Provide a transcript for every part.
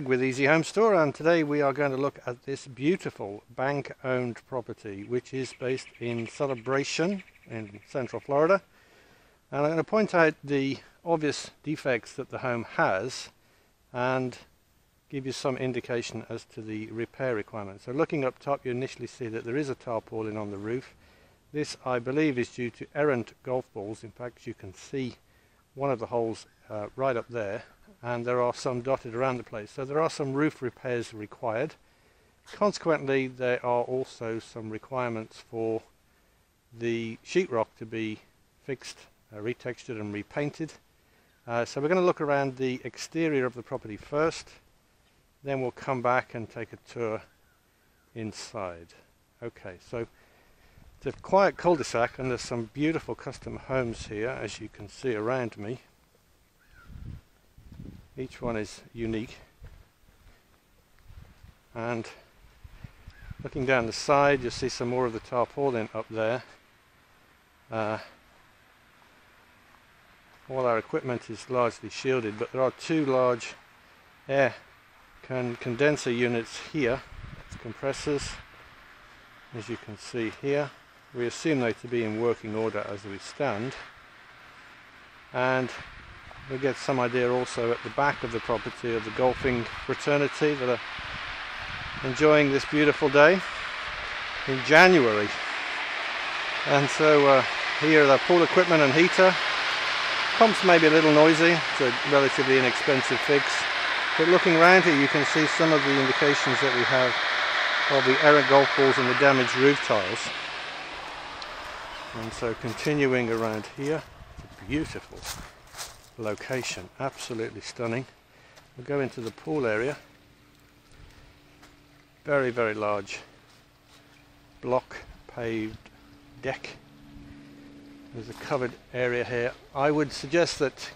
With Easy Home Store, and today we are going to look at this beautiful bank-owned property which is based in Celebration in Central Florida, and I'm going to point out the obvious defects that the home has and give you some indication as to the repair requirements. So looking up top, you initially see that there is a tarpaulin on the roof. This, I believe, is due to errant golf balls. In fact, you can see one of the holes right up there, and there are some dotted around the place. So there are some roof repairs required. Consequently, there are also some requirements for the sheetrock to be fixed, retextured and repainted. So we're going to look around the exterior of the property first, then we'll come back and take a tour inside. Okay, so it's a quiet cul-de-sac and there's some beautiful custom homes here, as you can see around me. Each one is unique, and looking down the side you'll see some more of the tarpaulin up there. All our equipment is largely shielded, but there are two large air condenser units here, compressors, as you can see here. We assume they to be in working order as we stand, and we get some idea also at the back of the property of the golfing fraternity that are enjoying this beautiful day in January. And so here the pool equipment and heater. Pumps may be a little noisy, it's a relatively inexpensive fix, but looking around here you can see some of the indications that we have of the errant golf balls and the damaged roof tiles. And so continuing around here, it's a beautiful location, absolutely stunning. We'll go into the pool area. Very, very large block paved deck. There's a covered area here. I would suggest that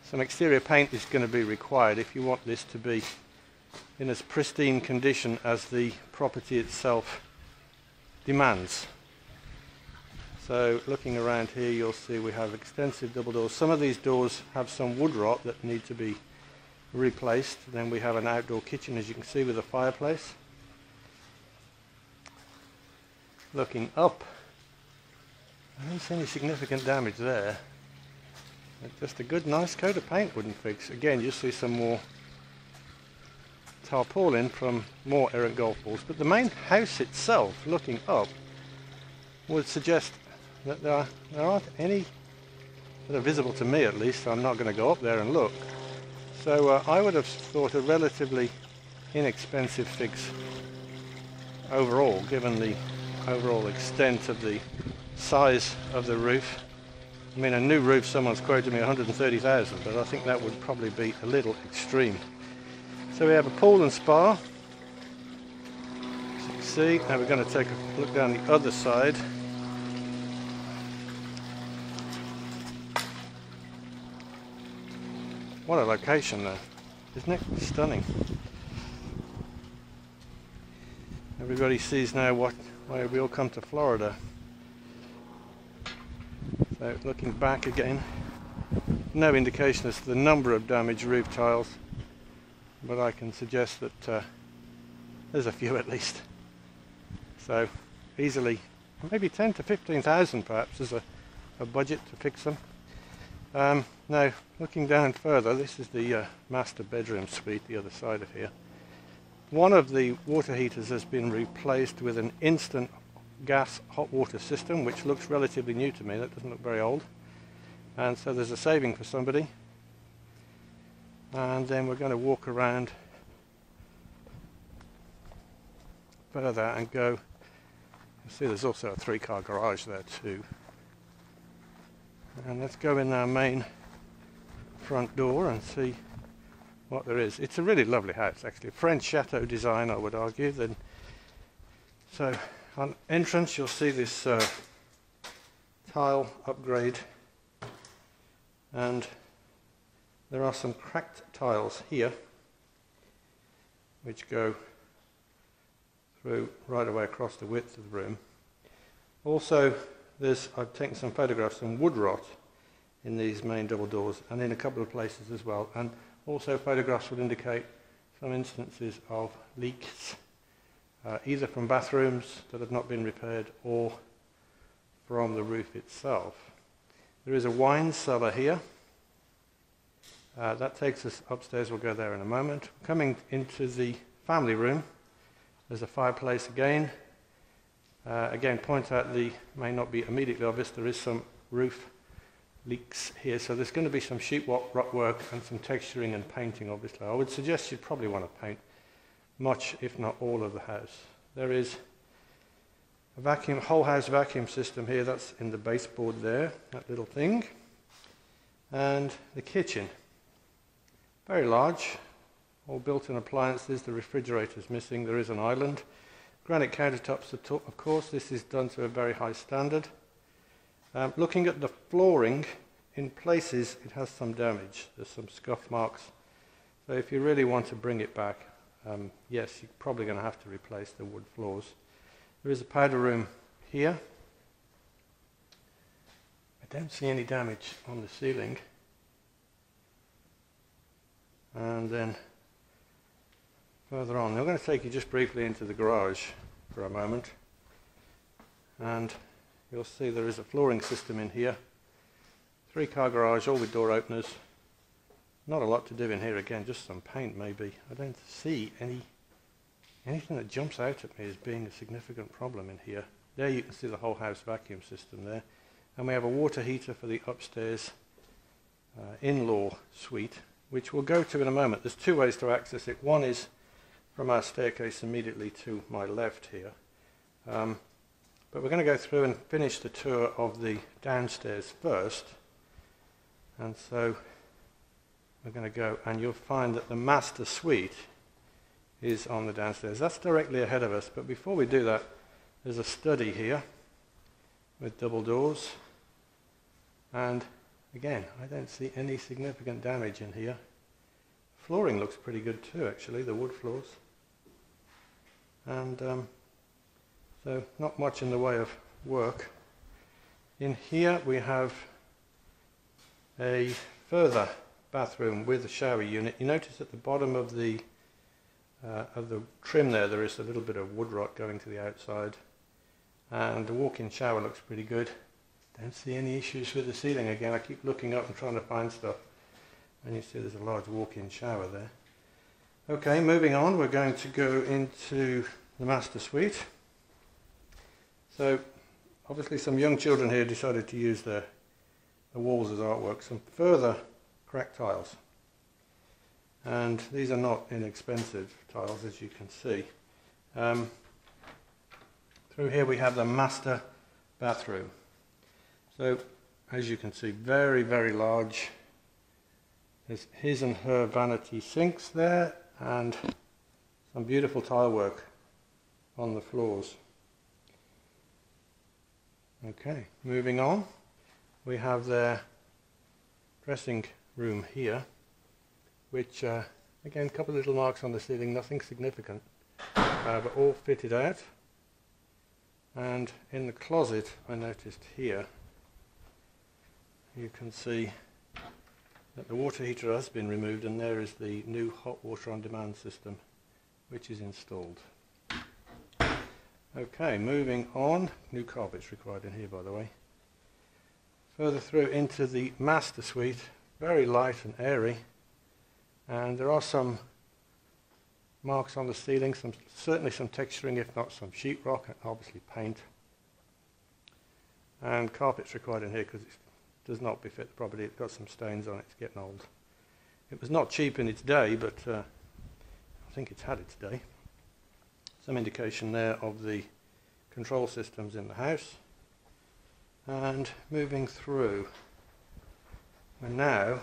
some exterior paint is going to be required if you want this to be in as pristine condition as the property itself demands. So looking around here you'll see we have extensive double doors. Some of these doors have some wood rot that need to be replaced. Then we have an outdoor kitchen, as you can see, with a fireplace. Looking up, I don't see any significant damage there. Just a good nice coat of paint wouldn't fix. Again, you see some more tarpaulin from more errant golf balls, but the main house itself, looking up, would suggest that there aren't any that are visible to me, at least. I'm not going to go up there and look. So I would have thought a relatively inexpensive fix overall, given the overall extent of the size of the roof. I mean, a new roof, someone's quoted me 130,000, but I think that would probably be a little extreme. So we have a pool and spa, as you can see. Now we're going to take a look down the other side. What a location there, isn't it? Stunning. Everybody sees now why we all come to Florida. So looking back again, no indication as to the number of damaged roof tiles, but I can suggest that there's a few at least. So easily, maybe 10 to 15,000 perhaps as a budget to fix them. Now looking down further, this is the master bedroom suite, the other side of here. One of the water heaters has been replaced with an instant gas hot water system, which looks relatively new to me. That doesn't look very old, and so there's a saving for somebody. And then we're going to walk around further and go, you see there's also a 3-car garage there too. And let's go in our main front door and see what there is. It's a really lovely house, actually. French chateau design, I would argue. Then, so on entrance you'll see this tile upgrade, and there are some cracked tiles here which go through right away across the width of the room. Also, I've taken some photographs, some wood rot in these main double doors and in a couple of places as well, and also photographs would indicate some instances of leaks, either from bathrooms that have not been repaired or from the roof itself. There is a wine cellar here. That takes us upstairs. We'll go there in a moment. Coming into the family room, there's a fireplace again. Again, point out may not be immediately obvious, there is some roof leaks here, so there's going to be some sheetrock work and some texturing and painting, obviously. I would suggest you'd probably want to paint much, if not all, of the house. There is a whole house vacuum system here. That's in the baseboard there, that little thing. And the kitchen, very large, all built-in appliances. The refrigerator's missing. There is an island. Granite countertops, of course. This is done to a very high standard. Looking at the flooring, in places it has some damage. There's some scuff marks. So if you really want to bring it back, yes, you're probably going to have to replace the wood floors. There is a powder room here. I don't see any damage on the ceiling. And then further on, I'm going to take you just briefly into the garage for a moment. And you'll see there is a flooring system in here. 3-car garage, all with door openers. Not a lot to do in here again, just some paint maybe. I don't see anything that jumps out at me as being a significant problem in here. There you can see the whole house vacuum system there. And we have a water heater for the upstairs in-law suite, which we'll go to in a moment. There's 2 ways to access it. One is from our staircase immediately to my left here. But we're going to go through and finish the tour of the downstairs first. And so we're going to go, and you'll find that the master suite is on the downstairs. That's directly ahead of us, but before we do that, there's a study here with double doors. And again, I don't see any significant damage in here. Flooring looks pretty good too, actually, the wood floors. And so not much in the way of work. In here we have a further bathroom with a shower unit. You notice at the bottom of the trim there is a little bit of wood rot going to the outside, and the walk-in shower looks pretty good. Don't see any issues with the ceiling. Again, I keep looking up and trying to find stuff, and you see there's a large walk-in shower there. Okay, moving on, we're going to go into the master suite. So obviously some young children here decided to use the walls as artwork. Some further cracked tiles, and these are not inexpensive tiles, as you can see. Through here we have the master bathroom. So as you can see, very, very large. There's his and her vanity sinks there, and some beautiful tile work on the floors. Okay, moving on, we have their dressing room here, which again, a couple of little marks on the ceiling, nothing significant, but all fitted out. And in the closet, I noticed here, you can see that the water heater has been removed, and there is the new hot water on demand system which is installed. Okay, moving on, new carpets required in here, by the way. Further through into the master suite, very light and airy, and there are some marks on the ceiling, certainly some texturing, if not some sheetrock, and obviously paint. And carpets required in here because it does not befit the property. It's got some stains on it, it's getting old. It was not cheap in its day, but I think it's had its day. Some indication there of the control systems in the house. And moving through, we're now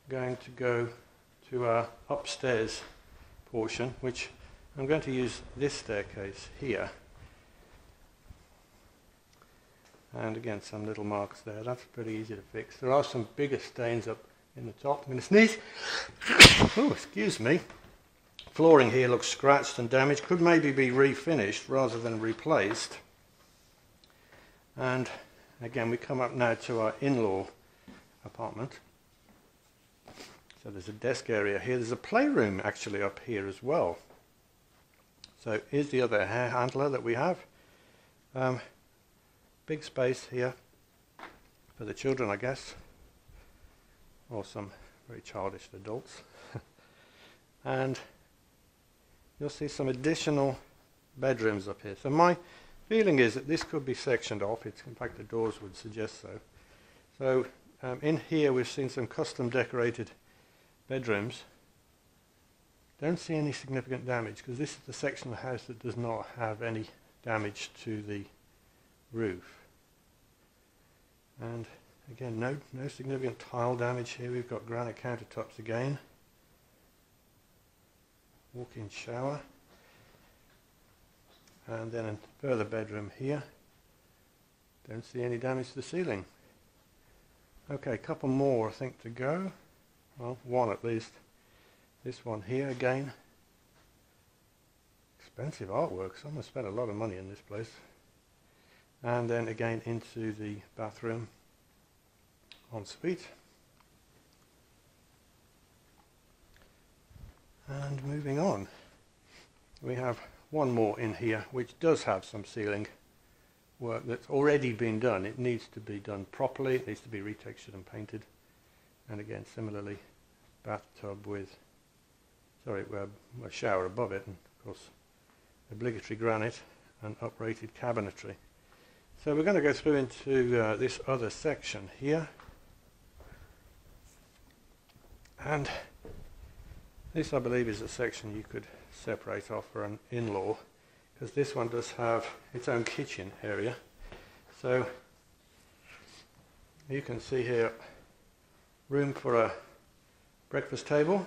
going to go to our upstairs portion, which I'm going to use this staircase here. And again, some little marks there. That's pretty easy to fix. There are some bigger stains up in the top. I'm going to sneeze. Oh, excuse me. Flooring here looks scratched and damaged. Could maybe be refinished rather than replaced. And again, we come up now to our in-law apartment. So there's a desk area here. There's a playroom actually up here as well. So here's the other hair handler that we have. Big space here for the children, I guess, or some very childish adults. And you'll see some additional bedrooms up here. So my feeling is that this could be sectioned off. In fact, the doors would suggest so. So in here we've seen some custom decorated bedrooms. Don't see any significant damage because this is the section of the house that does not have any damage to the roof. And again, no significant tile damage here. We've got granite countertops again. Walk-in shower. And then a further bedroom here. Don't see any damage to the ceiling. Okay, a couple more I think to go. Well, one at least. This one here again. Expensive artwork. Someone spent a lot of money in this place. And then again into the bathroom ensuite. And moving on, we have one more in here which does have some ceiling work that's already been done. It needs to be done properly. It needs to be retextured and painted. And again, similarly, bathtub with, a shower above it, and of course obligatory granite and uprated cabinetry. So we're going to go through into this other section here. And this, I believe, is a section you could separate off for an in-law, because this one does have its own kitchen area. So you can see here room for a breakfast table.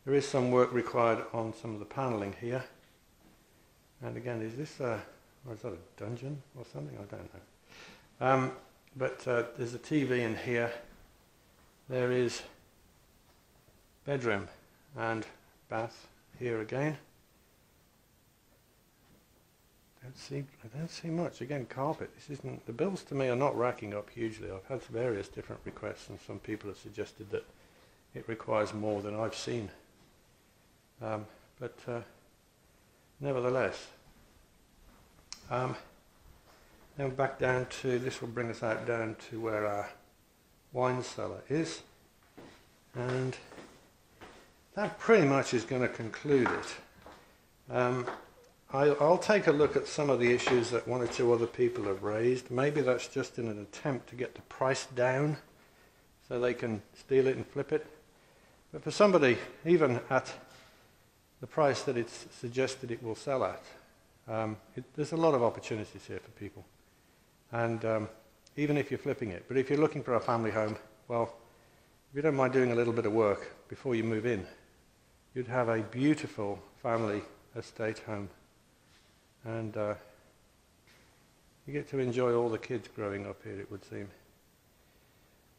There is some work required on some of the paneling here. And again, is this or is that a dungeon or something? I don't know. But there's a TV in here. There is bedroom and bath here again. I don't see much. Again, carpet. This isn't. The bills to me are not racking up hugely. I've had various different requests, and some people have suggested that it requires more than I've seen. But nevertheless, then back down to this will bring us out down to where our wine cellar is, and that pretty much is going to conclude it. I'll take a look at some of the issues that one or two other people have raised. Maybe that's just in an attempt to get the price down so they can steal it and flip it. But for somebody, even at the price that it's suggested it will sell at, there's a lot of opportunities here for people. And even if you're flipping it. But if you're looking for a family home, well, if you don't mind doing a little bit of work before you move in, you'd have a beautiful family estate home. And you get to enjoy all the kids growing up here, it would seem.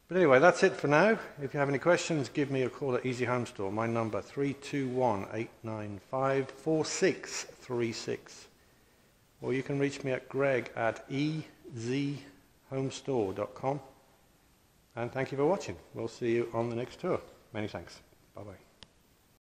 But anyway, that's it for now. If you have any questions, give me a call at Easy Home Store. My number, 321-895-4636. Or you can reach me at greg@ezhomestore.com. And thank you for watching. We'll see you on the next tour. Many thanks. Bye-bye.